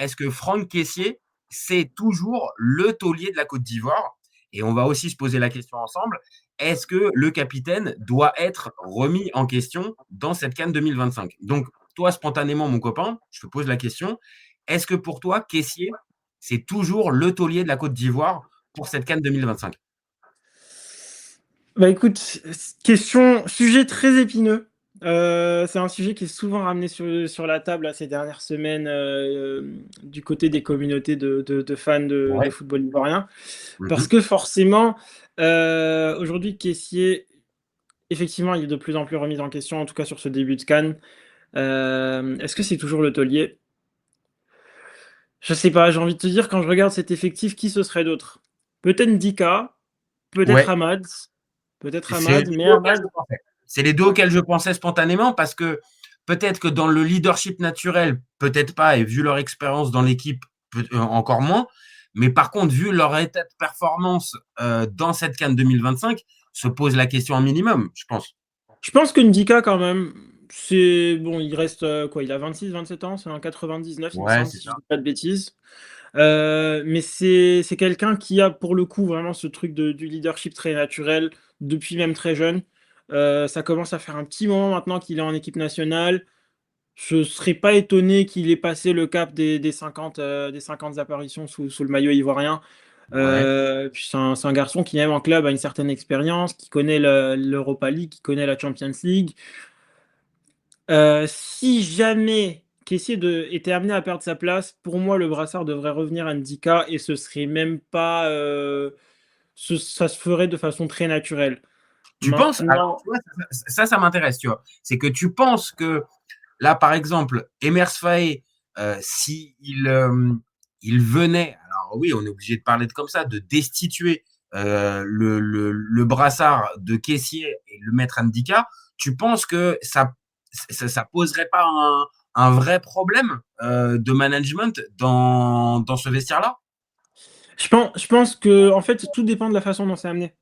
est-ce que Franck Kessié, c'est toujours le taulier de la Côte d'Ivoire? Et on va aussi se poser la question ensemble. Est-ce que le capitaine doit être remis en question dans cette CAN 2025? Donc, toi, spontanément, mon copain, je te pose la question. Est-ce que pour toi, Kessié, c'est toujours le taulier de la Côte d'Ivoire pour cette CAN 2025? Bah écoute, sujet très épineux. C'est un sujet qui est souvent ramené sur la table là, ces dernières semaines du côté des communautés de fans de Ouais. football ivoirien. Parce Mhm. que forcément, aujourd'hui, Kessié, effectivement, il est de plus en plus remis en question, en tout cas sur ce début de CAN. Est-ce que c'est toujours le taulier? Je sais pas, j'ai envie de te dire, quand je regarde cet effectif, qui ce serait d'autre? Peut-être Ndika, peut-être Ouais. Hamad, peut-être C'est les Hamad, mais deux auxquels Hamad, je pensais. C'est les deux auxquels je pensais spontanément parce que peut-être que dans le leadership naturel, peut-être pas, et vu leur expérience dans l'équipe, encore moins. Mais par contre, vu leur état de performance dans cette CAN 2025, se pose la question un minimum, je pense. je pense que Ndika, quand même, c'est bon, il reste quoi? Il a 26, 27 ans, c'est un 99, il me Ouais, semble, c'est si je ça. dis pas de bêtises. Mais c'est quelqu'un qui a pour le coup vraiment ce truc du leadership très naturel depuis même très jeune. Ça commence à faire un petit moment maintenant qu'il est en équipe nationale. Je serais pas étonné qu'il ait passé le cap des 50 apparitions sous le maillot ivoirien. Ouais. Puis c'est un garçon qui, même en club, a une certaine expérience, qui connaît l'Europa League, qui connaît la Champions League. Si jamais était amené à perdre sa place, pour moi, le brassard devrait revenir à Ndika et ce serait même pas, ça se ferait de façon très naturelle. Tu penses, alors, Maintenant, tu vois, ça m'intéresse, tu vois. C'est que tu penses que là, par exemple, Emers Faé, si il venait, alors oui, on est obligé de parler de comme ça, de destituer le brassard de caissier et le mettre handicap, tu penses que ça poserait pas un vrai problème de management dans ce vestiaire-là? je pense que, en fait, tout dépend de la façon dont c'est amené.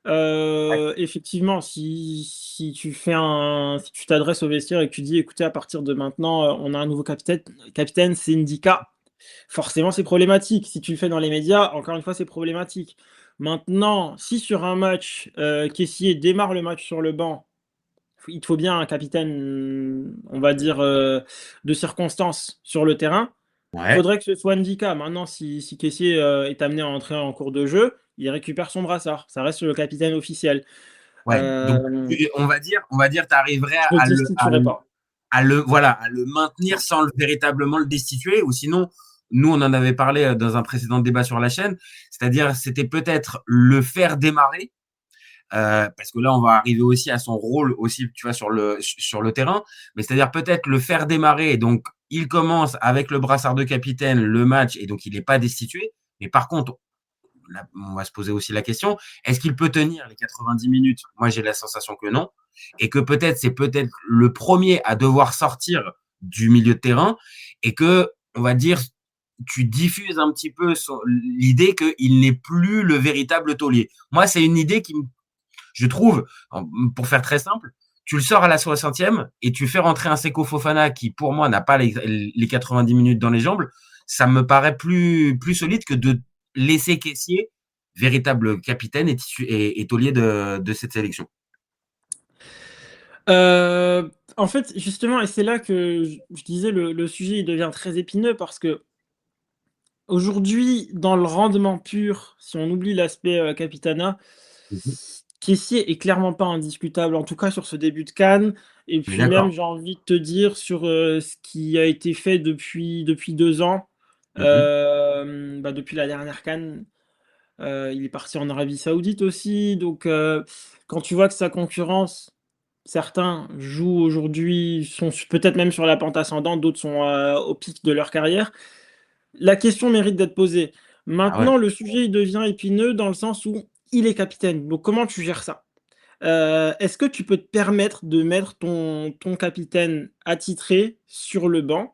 Ouais. Effectivement, si tu t'adresses au vestiaire et que tu dis: «Écoutez, à partir de maintenant, on a un nouveau capitaine, c'est Ndika», forcément, c'est problématique. Si tu le fais dans les médias, encore une fois, c'est problématique. Maintenant, si sur un match, Kessié démarre le match sur le banc, il te faut bien un capitaine, on va dire, de circonstance sur le terrain. Ouais. Faudrait que ce soit Ndika. Maintenant, si Kessié, est amené à entrer en cours de jeu, il récupère son brassard. Ça reste le capitaine officiel. Ouais. Donc, Hem, on va dire, tu arriverais je le destituerai pas. voilà, à le maintenir sans véritablement le destituer, ou sinon, nous, on en avait parlé dans un précédent débat sur la chaîne, c'est-à-dire, c'était peut-être le faire démarrer, parce que là, on va arriver aussi à son rôle aussi, tu vois, sur le terrain, mais c'est-à-dire peut-être le faire démarrer, et donc, il commence avec le brassard de capitaine le match, et donc, il n'est pas destitué, mais par contre, là, on va se poser aussi la question, est-ce qu'il peut tenir les 90 minutes? Moi, j'ai la sensation que non. Et que peut-être c'est peut-être le premier à devoir sortir du milieu de terrain et que, on va dire, tu diffuses un petit peu l'idée qu'il n'est plus le véritable taulier. Moi, c'est une idée je trouve, pour faire très simple, tu le sors à la 60e et tu fais rentrer un Seko Fofana qui, pour moi, n'a pas les 90 minutes dans les jambes. Ça me paraît plus solide que de laisser Caissier, véritable capitaine et taulier de cette sélection. En fait, justement, et c'est là que je disais le sujet il devient très épineux parce que aujourd'hui, dans le rendement pur, si on oublie l'aspect, capitana, Mhm. Kessié est clairement pas indiscutable, en tout cas sur ce début de CAN et On est puis même, d'accord. j'ai envie de te dire sur, ce qui a été fait depuis 2 ans, Mhm. bah, depuis la dernière CAN. Il est parti en Arabie Saoudite aussi, donc quand tu vois que sa concurrence, certains jouent aujourd'hui, sont peut-être même sur la pente ascendante, d'autres sont, au pic de leur carrière. La question mérite d'être posée. Ah ouais. Maintenant, le sujet, il devient épineux dans le sens où il est capitaine, donc comment tu gères ça? Est-ce que tu peux te permettre de mettre ton capitaine attitré sur le banc?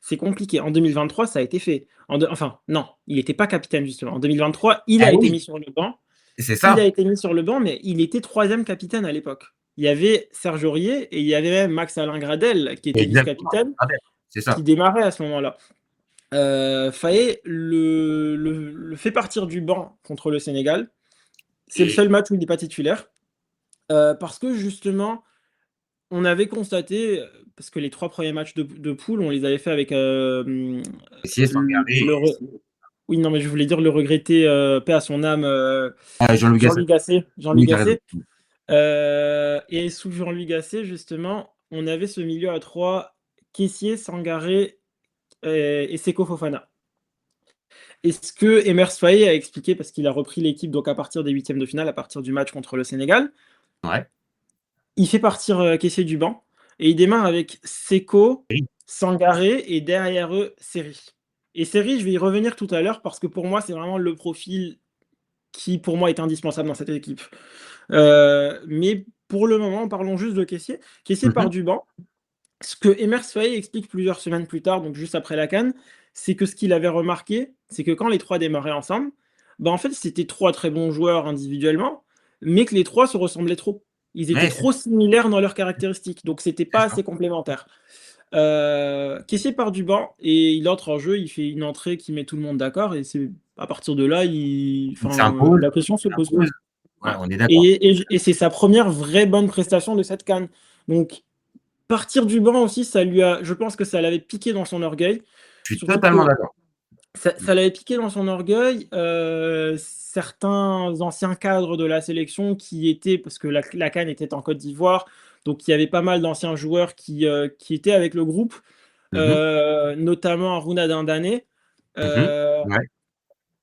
C'est compliqué. En 2023, ça a été fait. Enfin, non, il n'était pas capitaine justement. En 2023, il Eh a été mis oui, sur le banc. c'est Il a ça. été mis sur le banc, mais il était troisième capitaine à l'époque. Il y avait Serge Aurier et il y avait même Max Alain Gradel qui était Exactement. vice-capitaine, Ah ben, c'est qui ça. démarrait à ce moment-là. Faé le fait partir du banc contre le Sénégal. C'est le Et seul match où il n'est pas titulaire, parce que justement, on avait constaté, parce que les 3 premiers matchs de poule, on les avait fait avec, essayer sans garer. le re oui, non, mais je voulais dire le regretté, paix à son âme, Jean-Louis Gasset. Jean-Louis Oui, tu as raison. Gasset. Et sous Jean-Louis Gasset, justement, on avait ce milieu à 3, Kessié, Sangaré, et Seko Fofana. Et ce que Emers Faé a expliqué, parce qu'il a repris l'équipe donc à partir des huitièmes de finale, à partir du match contre le Sénégal, Ouais. il fait partir Kessié du banc et il démarre avec Seko, Oui. Sangaré et derrière eux, Seri. Et Seri, je vais y revenir tout à l'heure parce que pour moi, c'est vraiment le profil qui, pour moi, est indispensable dans cette équipe. Mais pour le moment, parlons juste de Kessié. Kessié part Mhm. du banc. Ce que Emers Faé explique plusieurs semaines plus tard, donc juste après la CAN, c'est que ce qu'il avait remarqué, c'est que quand les 3 démarraient ensemble, bah, en fait, c'était 3 très bons joueurs individuellement, mais que les 3 se ressemblaient trop. Ils étaient Ouais, trop similaires dans leurs caractéristiques, donc c'était c'est pas ça. assez complémentaire. Kessié part du banc et il entre en jeu, il fait une entrée qui met tout le monde d'accord et c'est à partir de là, Il enfin, s'impose, la question se il pose plus. s'impose. Ouais, Ouais. on est d'accord. Et c'est sa première vraie bonne prestation de cette CAN. Donc partir du banc aussi, ça lui a je pense que ça l'avait piqué dans son orgueil. Je suis Surtout totalement que d'accord. ça l'avait piqué dans son orgueil, certains anciens cadres de la sélection qui étaient parce que la CAN était en Côte d'Ivoire, donc il y avait pas mal d'anciens joueurs qui étaient avec le groupe, Mhm. notamment Aruna Dindane, Mhm. heu, Ouais.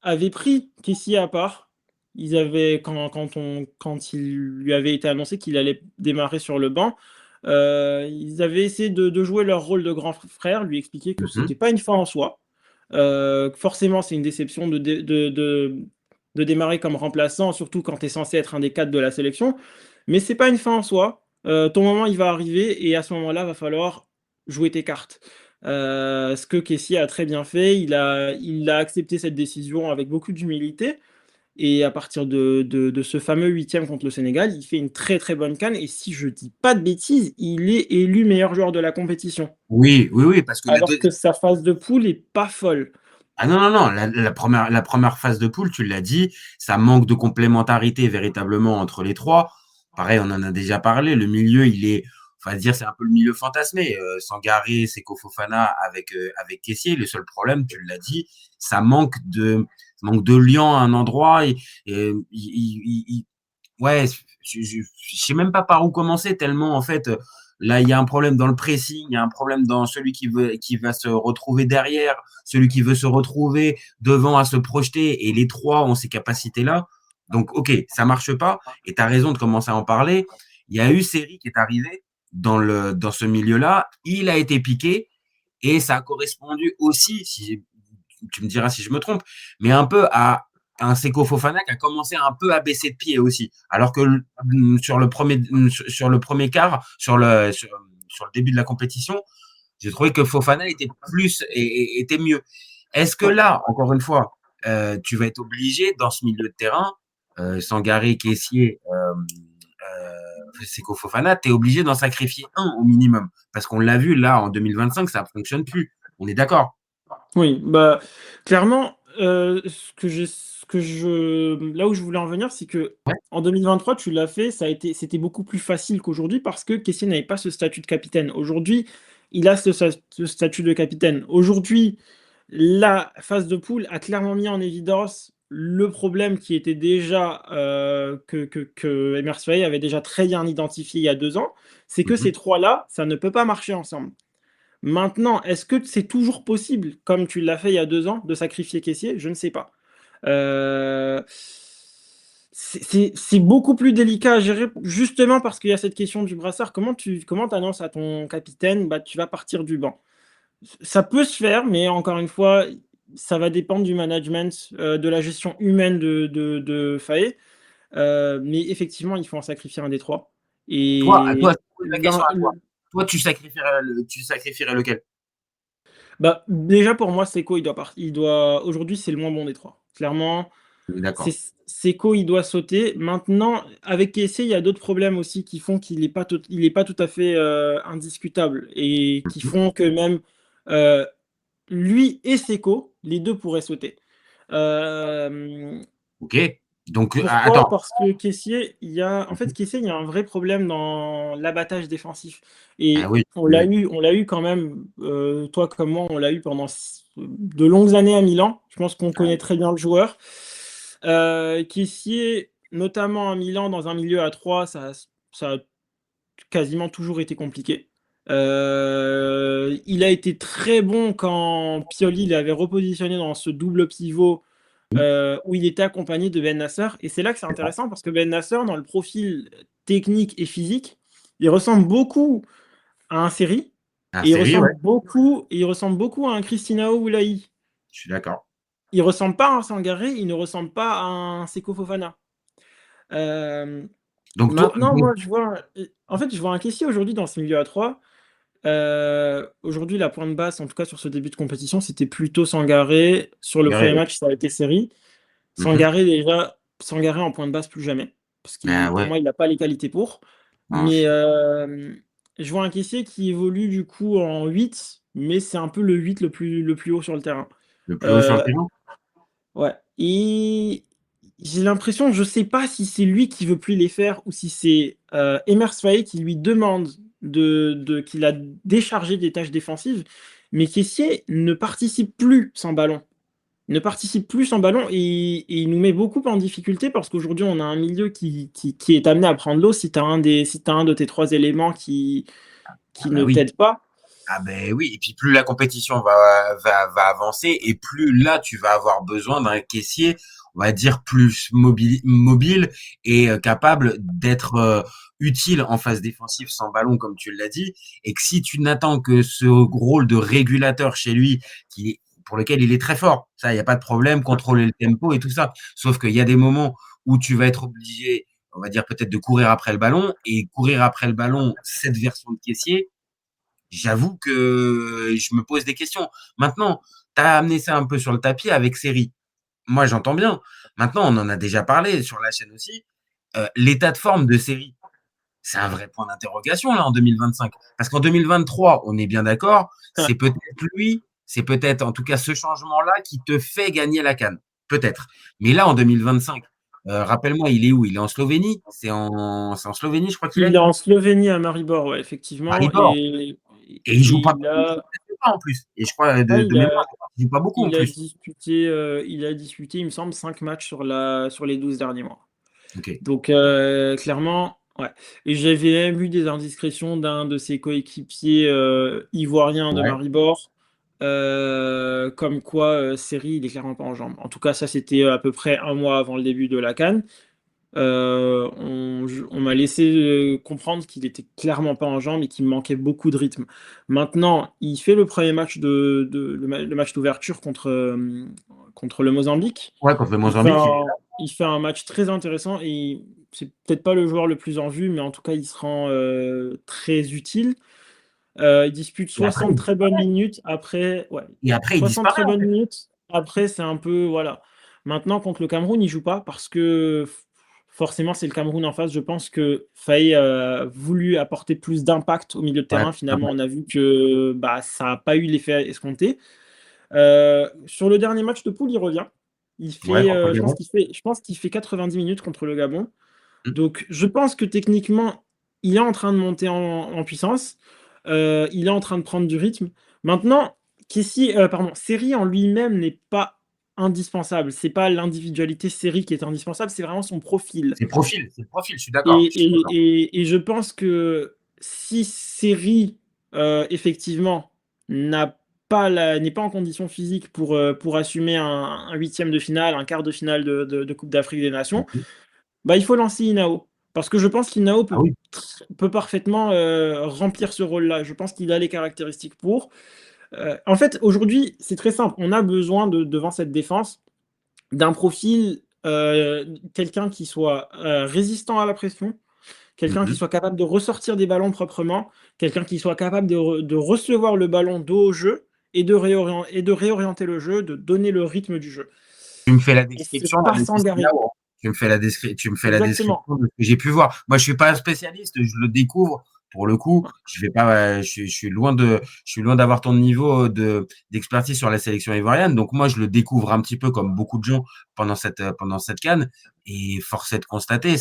avaient pris Kessié à part. Ils avaient quand il lui avait été annoncé qu'il allait démarrer sur le banc, ils avaient essayé de jouer leur rôle de grand frère, lui expliquer que Mhm. c'était pas une fin en soi. Forcément, c'est une déception de démarrer comme remplaçant, surtout quand tu es censé être un des 4 de la sélection. Mais c'est pas une fin en soi. Ton moment, il va arriver et à ce moment-là, va falloir jouer tes cartes. Ce que Kessié a très bien fait, il a accepté cette décision avec beaucoup d'humilité. Et à partir de ce fameux huitième contre le Sénégal, il fait une très très bonne CAN. Et si je dis pas de bêtises, il est élu meilleur joueur de la compétition. Oui, oui, oui, parce que la Alors deux... que sa phase de poule est pas folle. Ah non, non, non, la première phase de poule, tu l'as dit, ça manque de complémentarité véritablement entre les trois. Pareil, on en a déjà parlé, le milieu, il est, on va dire, c'est un peu le milieu fantasmé. Sangaré, Seko Fofana avec Kessié. Le seul problème, tu l'as dit, ça manque de lien à un endroit. Ouais, je sais même pas par où commencer tellement en fait là il y a un problème dans le pressing, il y a un problème dans celui qui va se retrouver derrière, celui qui veut se retrouver devant à se projeter et les trois ont ces capacités là. Donc OK, ça marche pas et tu as raison de commencer à en parler. Il y a eu Seri qui est arrivé dans ce milieu-là, il a été piqué et ça a correspondu aussi si tu me diras si je me trompe, mais un peu à un Seko Fofana qui a commencé un peu à baisser de pied aussi. Alors que sur le premier quart, sur le début de la compétition, j'ai trouvé que Fofana était était mieux. Est-ce que Ouais. là, encore une fois, tu vas être obligé dans ce milieu de terrain, Sangaré, Kessié, Seko Fofana, tu es obligé d'en sacrifier un au minimum. Parce qu'on l'a vu là en 2025, ça ne fonctionne plus. On est d'accord. Oui, bah, clairement, là où je voulais en venir, c'est que Ouais. en 2023, tu l'as fait, c'était beaucoup plus facile qu'aujourd'hui parce que Kessié n'avait pas ce statut de capitaine. Aujourd'hui, il a ce statut de capitaine. Aujourd'hui, la phase de poule a clairement mis en évidence le problème qui était déjà, que Emerse Faé avait déjà très bien identifié il y a 2 ans, c'est que Mhm. ces 3-là, ça ne peut pas marcher ensemble. Maintenant, est-ce que c'est toujours possible, comme tu l'as fait il y a 2 ans, de sacrifier Kessié? Je ne sais pas. Heu, c'est beaucoup plus délicat à gérer, justement parce qu'il y a cette question du brassard. Comment tu annonces à ton capitaine: «Bah, tu vas partir du banc»? Ça peut se faire, mais encore une fois, ça va dépendre du management, de la gestion humaine de Faé. Mais effectivement, il faut en sacrifier un des 3 Toi, et je pose la question l'un à toi. Toi, tu sacrifierais lequel? bah, déjà pour moi, Seko, il doit aujourd'hui, c'est le moins bon des 3. Clairement, On est d'accord. Seko, il doit sauter. Maintenant, avec Kessié, il y a d'autres problèmes aussi qui font qu'il est pas tout à fait, indiscutable et qui Mhm. font que même, heu lui et Seko, les deux pourraient sauter. Euh, Ok. Donc, Pourquoi? attends. Parce que Kessié, en fait, Kessié, il y a un vrai problème dans l'abattage défensif. Ah Et oui, on l'a oui. eu, on l'a eu quand même, toi comme moi, on l'a eu pendant de longues années à Milan. Je pense qu'on Ah connaît très bien le joueur. Kessié, notamment à Milan, dans un milieu à 3, ça a quasiment toujours été compliqué. Il a été très bon quand Pioli l'avait repositionné dans ce double pivot oui, où il était accompagné de Ben Nasser. Et c'est là que c'est c'est ça. intéressant parce que Ben Nasser, dans le profil technique et physique, il ressemble beaucoup à un Seri Un et série, ouais. il ressemble beaucoup à un Christinao Boulaï. Je suis d'accord. Il ressemble pas à un Sangaré, il ne ressemble pas à un Seko Fofana. Euh, Donc, toi, Maintenant, moi, je vois un caissier aujourd'hui dans ce milieu à 3. Aujourd'hui, la pointe basse, en tout cas sur ce début de compétition, c'était plutôt Sangaré. Sur le premier Garé, match, ça a été Seri. mhm. Sangaré, déjà, Sangaré en point de basse, plus jamais. Parce Ah qu'il, pour ouais. moi, il n'a pas les qualités pour. Non, Mais je vois un caissier qui évolue du coup en 8, mais c'est un peu le 8 le plus haut sur le terrain. le plus haut sur le Euh, terrain. ouais. Et j'ai l'impression, je sais pas si c'est lui qui veut plus les faire ou si c'est Emers Faé qui lui demande qu'il a déchargé des tâches défensives, mais Kessié ne participe plus sans ballon. Ne participe plus sans ballon et il nous met beaucoup en difficulté parce qu'aujourd'hui on a un milieu qui est amené à prendre l'eau si tu as si t'as un de tes trois éléments Ah qui bah ne oui. t'aide pas. Ah ben oui, et puis plus la compétition va avancer, et plus là tu vas avoir besoin d'un caissier, on va dire, plus mobile et capable d'être utile en phase défensive sans ballon, comme tu l'as dit, et que si tu n'attends que ce rôle de régulateur chez lui, pour lequel il est très fort, ça, il n'y a pas de problème, contrôler le tempo et tout ça, sauf qu'il y a des moments où tu vas être obligé, on va dire peut-être de courir après le ballon, et courir après le ballon, cette version de caissier, j'avoue que je me pose des questions. Maintenant, tu as amené ça un peu sur le tapis avec série. Moi, j'entends bien. Maintenant, on en a déjà parlé sur la chaîne aussi. L'état de forme de série, c'est un vrai point d'interrogation là en 2025. Parce qu'en 2023, on est bien d'accord, c'est peut-être lui, c'est peut-être en tout cas ce changement-là qui te fait gagner la CAN. Peut-être. Mais là, en 2025, rappelle-moi, il est où? Il est en Slovénie? C'est en Slovénie, je crois qu'il Il est. est en Slovénie à Maribor, ouais, effectivement, Maribor. Et il et joue pas, il a, pas en plus. Et je crois, ouais, de mémoire, il joue pas beaucoup en plus. il a disputé, il me semble, 5 matchs sur les 12 derniers mois. Ok. Donc, clairement, ouais. Et j'avais même vu des indiscrétions d'un de ses coéquipiers ivoiriens de Ouais. Maribor, comme quoi Seri, il est clairement pas en jambes. En tout cas, ça, c'était à peu près un mois avant le début de la CAN. On m'a laissé comprendre qu'il était clairement pas en jambes et qu'il manquait beaucoup de rythme. Maintenant, il fait le premier match le match d'ouverture contre le Mozambique. Ouais, contre le Il fait Mozambique, il est un, il fait un match très intéressant et c'est peut-être pas le joueur le plus en vue, mais en tout cas, il se rend très utile. Il dispute et après, 60 très bonnes minutes. Après, ouais, il 60 disparaît très en bonnes fait. minutes. Après, c'est un peu, voilà. Maintenant, contre le Cameroun, il joue pas parce que forcément, c'est le Cameroun en face. Je pense que Faye a voulu apporter plus d'impact au milieu de Ouais, terrain. Finalement, on a vu que bah, ça n'a pas eu l'effet escompté. Sur le dernier match de poule, il revient. ouais, contre le Gabon. Je pense qu'il fait 90 minutes contre le Gabon. Hmm. Donc, je pense que techniquement, il est en train de monter en puissance. Il est en train de prendre du rythme. Maintenant, Seri en lui-même n'est pas indispensable. C'est pas l'individualité Seri qui est indispensable, c'est vraiment son profil. C'est le profil, je suis d'accord. Je suis d'accord. Et je pense que si Seri, effectivement, n'est pas en condition physique pour assumer un huitième de finale, un quart de finale de Coupe d'Afrique des Nations, Mhm. bah, il faut lancer Inao. Parce que je pense qu'Inao Ah oui. peut parfaitement remplir ce rôle-là. Je pense qu'il a les caractéristiques pour. En fait, aujourd'hui, c'est très simple. On a besoin, devant cette défense, d'un profil, quelqu'un qui soit résistant à la pression, quelqu'un qui Mhm. soit capable de ressortir des ballons proprement, quelqu'un qui soit capable de recevoir le ballon dos au jeu et de réorienter le jeu, de donner le rythme du jeu. Tu me fais la Et c'est description là, pas de Sangaré. Christina. Tu me fais la Exactement. description de ce que j'ai pu voir. Moi, je suis pas un spécialiste, je le découvre pour le coup, je vais pas, je suis loin d'avoir ton niveau d'expertise sur la sélection ivoirienne. Donc moi, je le découvre un petit peu comme beaucoup de gens pendant cette CAN. Et force est de constater,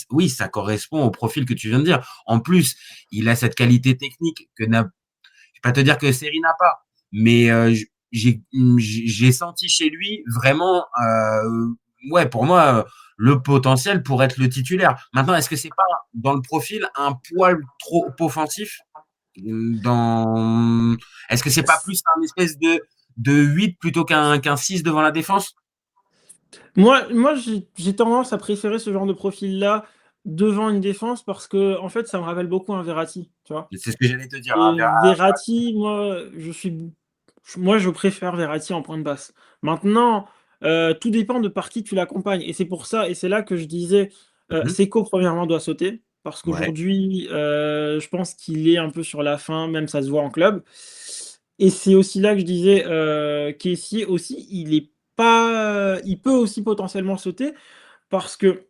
oui, ça correspond au profil que tu viens de dire. En plus, il a cette qualité technique je vais pas te dire que Seri n'a pas, mais j'ai senti chez lui vraiment, ouais, pour moi, le potentiel pour être le titulaire. Maintenant, est-ce que c'est pas dans le profil un poil trop offensif dans... Est-ce que c'est pas plus un espèce de 8 plutôt qu'un 6 devant la défense? Moi j'ai tendance à préférer ce genre de profil-là devant une défense parce que en fait, ça me rappelle beaucoup un Verratti, tu vois? C'est ce que j'allais te dire, hein, Et Verratti, moi, je préfère Verratti en pointe basse. Maintenant, tout dépend de par qui tu l'accompagnes et c'est pour ça et c'est là que je disais, Mhm. Seko premièrement doit sauter parce Ouais, qu'aujourd'hui, je pense qu'il est un peu sur la fin, même ça se voit en club et c'est aussi là que je disais, Kessié aussi, il peut aussi potentiellement sauter parce que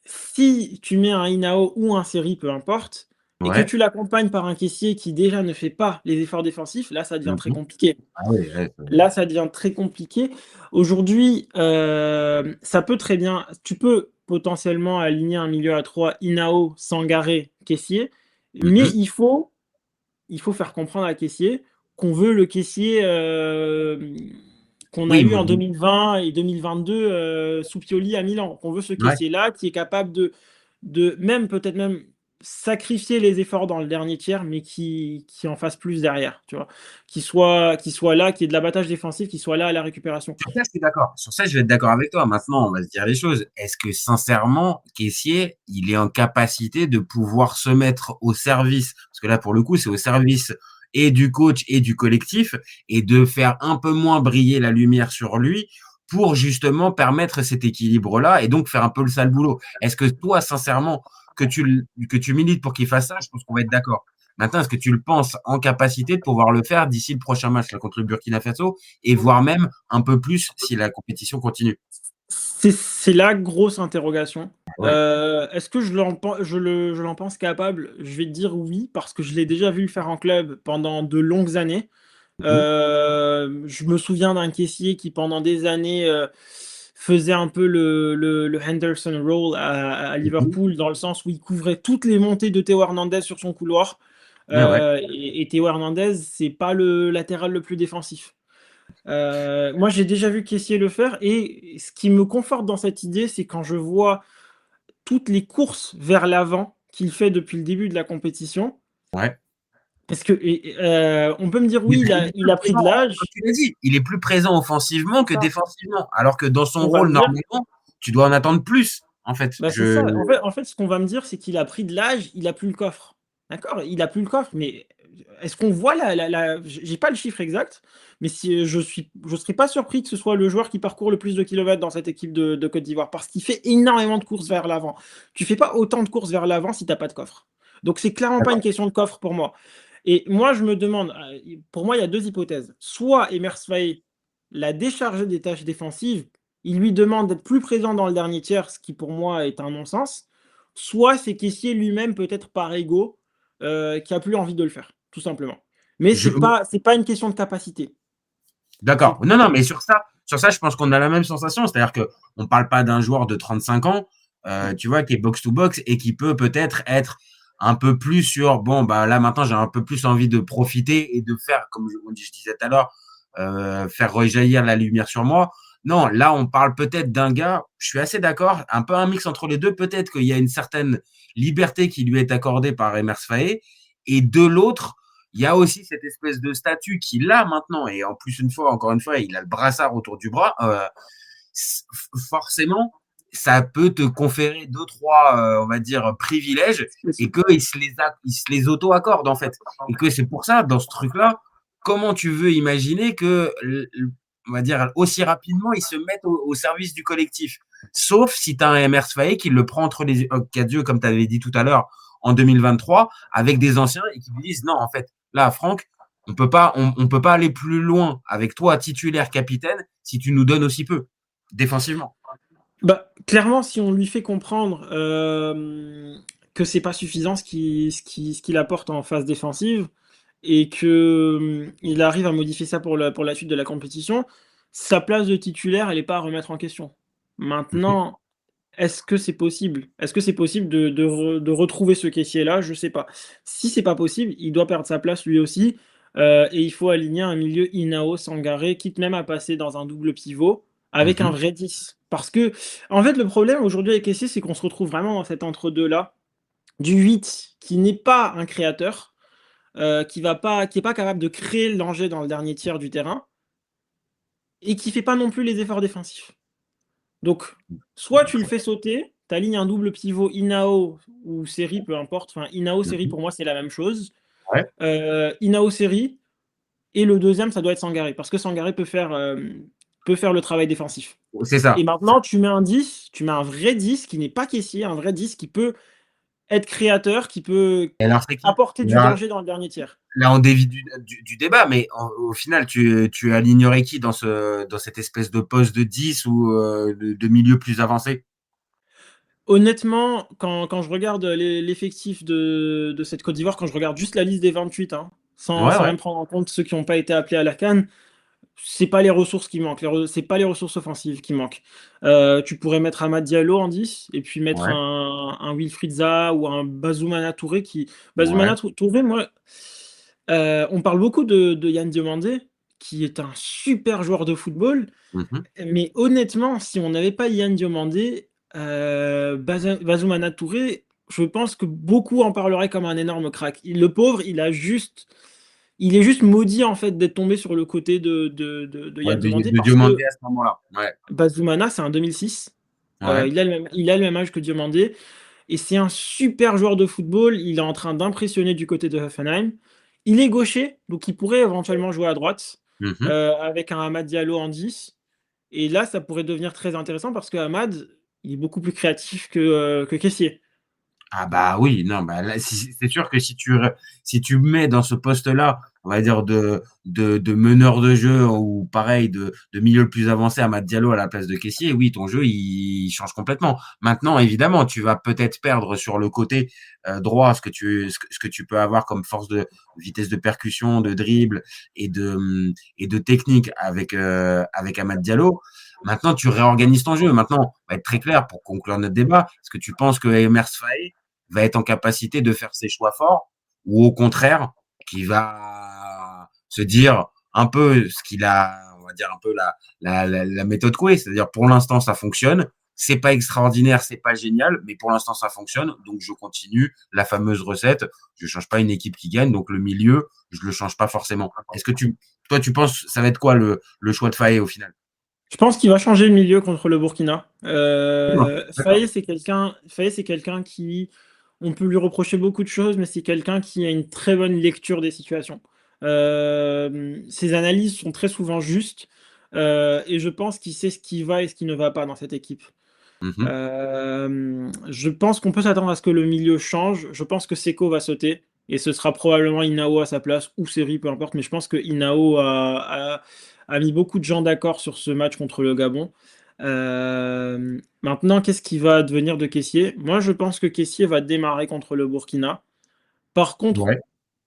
si tu mets un Inao ou un Seri, peu importe, et que ouais. tu l'accompagnes par un caissier qui déjà ne fait pas les efforts défensifs, là, ça devient très Mhm. compliqué. Ah oui, ouais, Là, ça devient très compliqué. Aujourd'hui, ça peut très bien tu peux potentiellement aligner un milieu à 3 Inao, Sangaré, caissier, mais mhm. il faut faire comprendre à caissier qu'on veut le caissier, qu'on a Oui, eu en 2020 et 2022, sous Pioli à Milan. On veut ce ouais. caissier-là qui est capable de même peut-être même sacrifier les efforts dans le dernier tiers, mais qui en fasse plus derrière, tu vois? Qui soit là, qui ait de l'abattage défensif, qui soit là à la récupération. Sur ça, je suis d'accord. Sur ça, je vais être d'accord avec toi. Maintenant, on va se dire les choses. Est-ce que sincèrement, Caissier, il est en capacité de pouvoir se mettre au service, parce que là, pour le coup, c'est au service et du coach et du collectif, et de faire un peu moins briller la lumière sur lui pour justement permettre cet équilibre-là et donc faire un peu le sale boulot. Est-ce que toi, sincèrement, que tu milites pour qu'il fasse ça, je pense qu'on va être d'accord. Maintenant, est-ce que tu le penses en capacité de pouvoir le faire d'ici le prochain match là, contre le Burkina Faso et voire même un peu plus si la compétition continue. C'est la grosse interrogation. Ouais. Est-ce que je l'en pense capable? Je vais te dire oui, parce que je l'ai déjà vu le faire en club pendant de longues années. Mmh. Je me souviens d'un caissier qui pendant des années, faisait un peu le Henderson role à Mmh. Liverpool, dans le sens où il couvrait toutes les montées de Théo Hernandez sur son couloir, Ouais, ouais. et Théo Hernandez, c'est pas le latéral le plus défensif. Moi, j'ai déjà vu Kessié le faire et ce qui me conforte dans cette idée, c'est quand je vois toutes les courses vers l'avant qu'il fait depuis le début de la compétition. Ouais. Parce que on peut me dire: Il «Oui, est il plus a pris présent, de comme l'âge». tu l'as dit, il est plus présent offensivement que Ça, défensivement. Alors que dans son on va rôle, me dire normalement, tu dois en attendre plus, en fait. bah, c'est ça. En fait, ce qu'on va me dire, c'est qu'il a pris de l'âge, il a plus le coffre. D'accord? Il a plus le coffre, mais est-ce qu'on voit j'ai pas le chiffre exact, mais si je serais pas surpris que ce soit le joueur qui parcourt le plus de kilomètres dans cette équipe de Côte d'Ivoire, parce qu'il fait énormément de courses vers l'avant. Tu fais pas autant de courses vers l'avant si tu as pas de coffre. Donc c'est clairement pas une D'accord. question de coffre pour moi. Et moi, je me demande, pour moi, il y a 2 hypothèses. Soit Emers Faé l'a déchargé des tâches défensives, il lui demande d'être plus présent dans le dernier tiers, ce qui pour moi est un non-sens. Soit c'est Kessié lui-même, peut-être par ego, qui a plus envie de le faire, tout simplement. Mais Je, c'est pas une question de capacité. C'est d'accord. Non, non, mais sur ça, je pense qu'on a la même sensation. C'est-à-dire que on parle pas d'un joueur de 35 ans, tu vois, qui est box to box et qui peut peut-être être un peu plus sur, bon, bah, là, maintenant, j'ai un peu plus envie de profiter et de faire, comme je disais tout à l'heure, faire rejaillir la lumière sur moi. Non, là, on parle peut-être d'un gars, je suis assez d'accord, un peu un mix entre les deux. Peut-être qu'il y a une certaine liberté qui lui est accordée par Emers Faé et de l'autre, il y a aussi cette espèce de statut qu'il a maintenant, et en plus, encore une fois, il a le brassard autour du bras. Forcément, ça peut te conférer deux, trois, on va dire, privilèges, et il se les auto-accorde, en fait. Et que c'est pour ça, dans ce truc-là, comment tu veux imaginer que, on va dire, aussi rapidement, ils se mettent au service du collectif. Sauf si tu as un Emers Faé qui le prend entre les quatre yeux, comme tu avais dit tout à l'heure, en 2023, avec des anciens, et qui lui disent, non, en fait, là, Franck, on peut pas aller plus loin avec toi, titulaire capitaine, si tu nous donnes aussi peu, défensivement. Bah, clairement, si on lui fait comprendre, que c'est pas suffisant ce qu'il apporte en phase défensive et que il arrive à modifier ça pour la suite de la compétition, sa place de titulaire, elle est pas à remettre en question. Mmh. Maintenant, est-ce que c'est possible? Est-ce que c'est possible de retrouver ce caissier-là? Je sais pas. Si c'est pas possible, il doit perdre sa place lui aussi, et il faut aligner un milieu Inao, Sangaré, quitte même à passer dans un double pivot avec un Mmh. vrai 10. Parce que en fait, le problème aujourd'hui avec Kessié, c'est qu'on se retrouve vraiment dans cet entre-deux-là, du 8 qui n'est pas un créateur, qui est pas capable de créer le danger dans le dernier tiers du terrain et qui fait pas non plus les efforts défensifs. Donc, soit tu le fais sauter, tu alignes un double pivot Inao ou Seri, peu importe. Enfin, Inao, Seri, Mmh. pour moi, c'est la même chose. Ouais, Inao, Seri, et le deuxième, ça doit être Sangaré, parce que Sangaré peut faire le travail défensif. c'est Et ça. maintenant, tu mets un 10, tu mets un vrai 10 qui n'est pas caissier, un vrai 10 qui peut être créateur, qui peut Et alors c'est qui? apporter du Là danger dans le dernier tiers. là on dévie du débat, mais au final, tu alignerais qui dans cette espèce de poste de 10 ou de milieu plus avancé? Honnêtement, quand je regarde l'effectif de cette Côte d'Ivoire, quand je regarde juste la liste des 28, hein, Ouais, sans ouais, même prendre en compte ceux qui n'ont pas été appelés à la CAN, c'est pas les ressources qui manquent, c'est pas les ressources offensives qui manquent. Tu pourrais mettre Amad Diallo en 10 et puis mettre ouais, un Wilfried Zaha ou un Bazoumana Touré qui ouais. Touré, moi, on parle beaucoup de Yann Diomandé, qui est un super joueur de football, Mmh. mais honnêtement, si on n'avait pas Yann Diomandé, Bazoumana Touré, je pense que beaucoup en parleraient comme un énorme crack. Le pauvre, il est juste maudit en fait d'être tombé sur le côté de Ouais, Yann Diomandé de parce que Diomandé à ce moment-là. Ouais, Bazoumana, c'est un 2006. ouais. Il a le même âge que Diomandé et c'est un super joueur de football. Il est en train d'impressionner du côté de Hoffenheim. Il est gaucher, donc il pourrait éventuellement jouer à droite Mmh. avec un Amad Diallo en 10. Et là, ça pourrait devenir très intéressant parce que Hamad, il est beaucoup plus créatif que Kessié. Ah bah oui, non, bah là, c'est sûr que si tu mets dans ce poste-là, on va dire de meneur de jeu ou pareil de milieu le plus avancé Amad Diallo à la place de caissier, oui, ton jeu il change complètement. Maintenant, évidemment, tu vas peut-être perdre sur le côté droit ce que tu peux avoir comme force de vitesse de percussion, de dribble et de technique avec Amad Diallo. Maintenant, tu réorganises ton jeu. Maintenant, on va être très clair pour conclure notre débat. Est-ce que tu penses que Emers Faé va être en capacité de faire ses choix forts ou au contraire, qui va se dire un peu ce qu'il a, on va dire un peu la méthode Coué, c'est-à-dire pour l'instant ça fonctionne, c'est pas extraordinaire, c'est pas génial, mais pour l'instant ça fonctionne, donc je continue la fameuse recette, je change pas une équipe qui gagne, donc le milieu, je le change pas forcément. Est-ce que toi tu penses ça va être quoi le choix de Faé au final? Je pense qu'il va changer le milieu contre le Burkina. D'accord. Faye, c'est quelqu'un qui, on peut lui reprocher beaucoup de choses, mais c'est quelqu'un qui a une très bonne lecture des situations. Ses analyses sont très souvent justes, et je pense qu'il sait ce qui va et ce qui ne va pas dans cette équipe. Mhm. Je pense qu'on peut s'attendre à ce que le milieu change. Je pense que Seko va sauter et ce sera probablement Inao à sa place ou Seri, peu importe. Mais je pense que Inao a mis beaucoup de gens d'accord sur ce match contre le Gabon. Maintenant, qu'est-ce qui va devenir de Kessié? Moi, je pense que Kessié va démarrer contre le Burkina. Par contre, Ouais.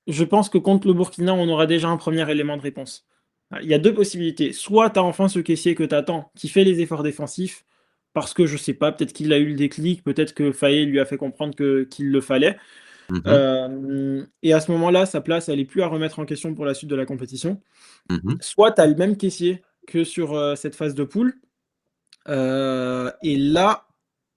je pense que contre le Burkina, on aura déjà un premier élément de réponse. Il y a deux possibilités. Soit tu as enfin ce caissier que tu attends, qui fait les efforts défensifs, parce que je sais pas, peut-être qu'il a eu le déclic, peut-être que Faye lui a fait comprendre qu'il le fallait. Mhm. Et à ce moment-là, sa place, elle est plus à remettre en question pour la suite de la compétition. Mhm. Soit tu as le même caissier que sur cette phase de poule. Et là,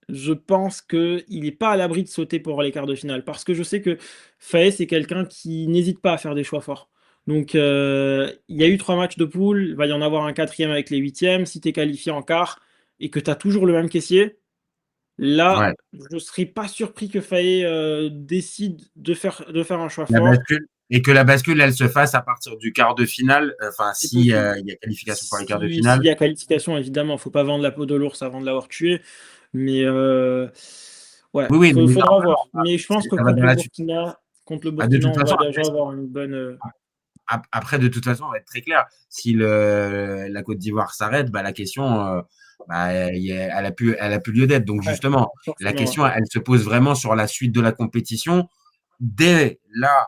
je pense qu'il n'est pas à l'abri de sauter pour les quarts de finale. Parce que je sais que Faé, c'est quelqu'un qui n'hésite pas à faire des choix forts. Donc, il y a eu 3 matchs de poule, il va y en avoir un quatrième avec les huitièmes. Si tu es qualifié en quart et que tu as toujours le même caissier, là, Ouais. je ne serais pas surpris que Faé décide de faire un choix La fort. bascule et que la bascule, elle se fasse à partir du quart de finale, enfin C'est si possible. il y a qualification pour les quarts de S'il finale. y a qualification, évidemment, faut pas vendre la peau de l'ours avant de l'avoir tué. Mais ouais, Oui, oui, mais faudra normalement, voir. Mais je pense que ça va dans la suite. contre le Ah, de Burkina, toute on va façon, déjà avoir une bonne. après, de toute façon, on va être très clair. Si la Côte d'Ivoire s'arrête, bah, la question, bah, elle a plus lieu d'être. Donc Ouais, justement, la forcément, ouais. question, elle se pose vraiment sur la suite de la compétition. Dès là,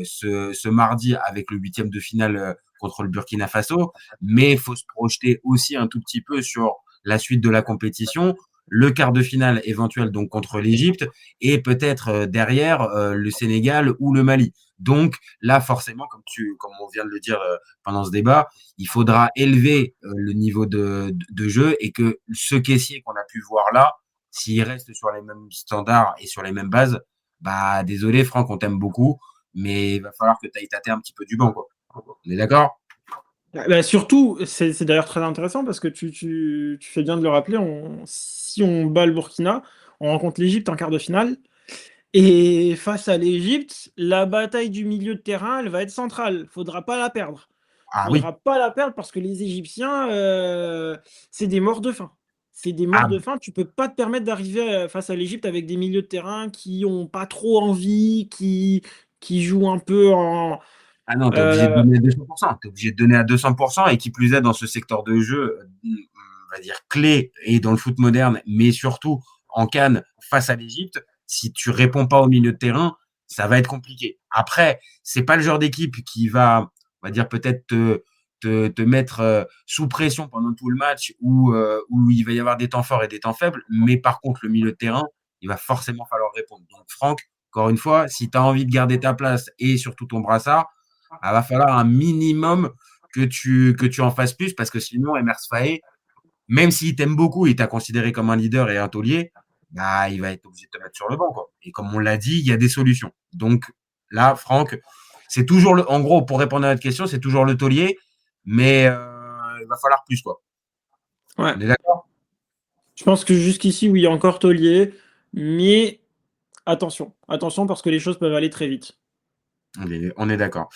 ce mardi, avec le huitième de finale contre le Burkina Faso, mais il faut se projeter aussi un tout petit peu sur la suite de la compétition, le quart de finale éventuel donc contre l'Égypte et peut-être derrière le Sénégal ou le Mali. Donc là, forcément, comme on vient de le dire pendant ce débat, il faudra élever le niveau de jeu et que ce caissier qu'on a pu voir là, s'il reste sur les mêmes standards et sur les mêmes bases, bah désolé Franck, on t'aime beaucoup, mais il va falloir que tu ailles tâter un petit peu du banc, quoi. On est d'accord? Bah, surtout, c'est d'ailleurs très intéressant parce que tu fais bien de le rappeler, si on bat le Burkina, on rencontre l'Égypte en quart de finale. Et face à l'Égypte, la bataille du milieu de terrain, elle va être centrale. Faudra pas la perdre. Ah oui. Faudra pas la perdre parce que les Égyptiens, c'est des morts de faim. C'est des morts Ah, de faim. Tu peux pas te permettre d'arriver face à l'Égypte avec des milieux de terrain qui ont pas trop envie, qui jouent un peu en. ah non, tu es obligé de euh, donner à 200%. Tu es obligé de donner à 200%, et qui plus est dans ce secteur de jeu, on va dire clé et dans le foot moderne, mais surtout en CAN face à l'Égypte, si tu réponds pas au milieu de terrain, ça va être compliqué. Après, c'est pas le genre d'équipe qui va, on va dire peut-être te mettre sous pression pendant tout le match où il va y avoir des temps forts et des temps faibles, mais par contre, le milieu de terrain, il va forcément falloir répondre. Donc, Franck, encore une fois, si tu as envie de garder ta place et surtout ton brassard, il va falloir un minimum que tu en fasses plus parce que sinon, Emers Faé, même s'il t'aime beaucoup, il t'a considéré comme un leader et un taulier, bah, il va être obligé de te mettre sur le banc, quoi. Et comme on l'a dit, il y a des solutions. Donc là, Franck, c'est toujours en gros, pour répondre à notre question, c'est toujours le taulier, mais il va falloir plus, quoi. ouais. On est d'accord? Je pense que jusqu'ici, oui, il y a encore taulier, mais attention, attention parce que les choses peuvent aller très vite. On est d'accord.